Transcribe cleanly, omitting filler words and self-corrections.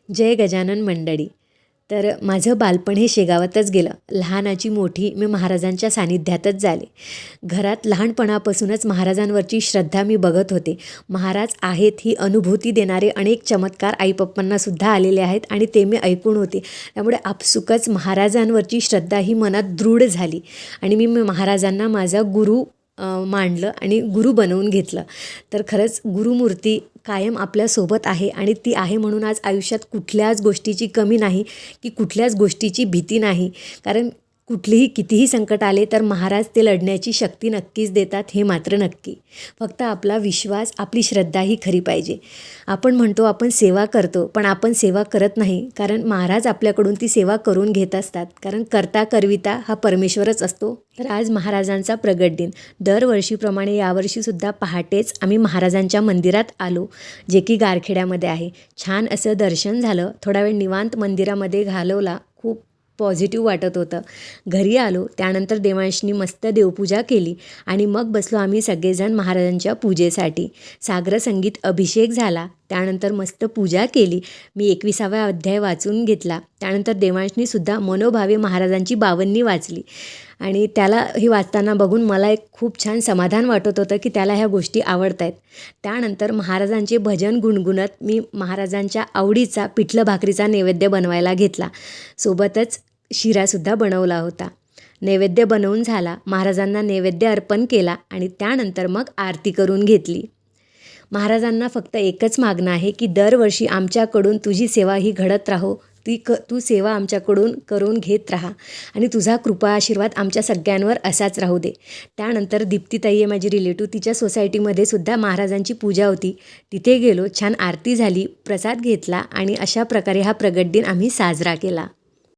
जय गजानन मंडळी. तर माझं बालपण हे शेगावातच गेलं. लहानाची मोठी मी महाराजांच्या सानिध्यातच झाले. घरात लहानपणापासूनच महाराजांवरची श्रद्धा मी बघत होते. महाराज आहेत ही अनुभूती देणारे अनेक चमत्कार आईपप्पांनासुद्धा आलेले आहेत आणि ते मी ऐकून होते. त्यामुळे आपसुकच महाराजांवरची श्रद्धा ही मनात दृढ झाली आणि मी महाराजांना माझा गुरु मानलं आणि गुरु बनवून घेतलं. तर खरंच गुरुमूर्ती कायम आपल्यासोबत आहे आणि ती आहे म्हणून आज आयुष्यात कुठल्याच गोष्टीची कमी नाही, की कुठल्याच गोष्टीची भीती नाही. कारण कुठलीही कितीही संकट आले तर महाराज ते लढण्याची शक्ती नक्कीच देतात, हे मात्र नक्की. फक्त आपला विश्वास, आपली श्रद्धा ही खरी पाहिजे. आपण म्हणतो आपण सेवा करतो, पण आपण सेवा करत नाही, कारण महाराज आपल्याकडून ती सेवा करून घेत असतात. कारण करता करविता हा परमेश्वरच असतो. तर आज महाराजांचा प्रगट दिन. दरवर्षीप्रमाणे यावर्षीसुद्धा पहाटेच आम्ही महाराजांच्या मंदिरात आलो, जे की गारखेड्यामध्ये आहे. छान असं दर्शन झालं. थोडा वेळ निवांत मंदिरामध्ये घालवला. खूप पॉझिटिव्ह वाटत होतं. घरी आलो, त्यानंतर देवांशनी मस्त देवपूजा केली आणि मग बसलो आम्ही सगळेजण महाराजांच्या पूजेसाठी. साग्र संगीत अभिषेक झाला. त्यानंतर मस्त पूजा केली. मी 21वा अध्याय वाचून घेतला. त्यानंतर देवांशनीसुद्धा मनोभावे महाराजांची 52 वाचली आणि त्याला ही वाचताना बघून मला एक खूप छान समाधान वाटत होतं, की त्याला ह्या गोष्टी आवडत आहेत. त्यानंतर महाराजांचे भजन गुणगुणत मी महाराजांच्या आवडीचा पिठलं भाकरीचा नैवेद्य बनवायला घेतला. सोबतच शिरासुद्धा बनवला होता. नैवेद्य बनवून झाला. महाराजांना नैवेद्य अर्पण केला आणि त्यानंतर मग आरती करून घेतली. महाराजांना फक्त एकच मागणं आहे, की दरवर्षी आमच्याकडून तुझी सेवा ही घडत राहो. तू सेवा आमच्याकडून करून घेत राहा आणि तुझा कृपा आशीर्वाद आमच्या सगळ्यांवर असाच राहू दे. त्यानंतर दीप्तीताई आहे माझी रिलेटिव्ह, तिच्या सोसायटीमध्ये सुद्धा महाराजांची पूजा होती. तिथे गेलो, छान आरती झाली, प्रसाद घेतला आणि अशा प्रकारे हा प्रगट दिन आम्ही साजरा केला.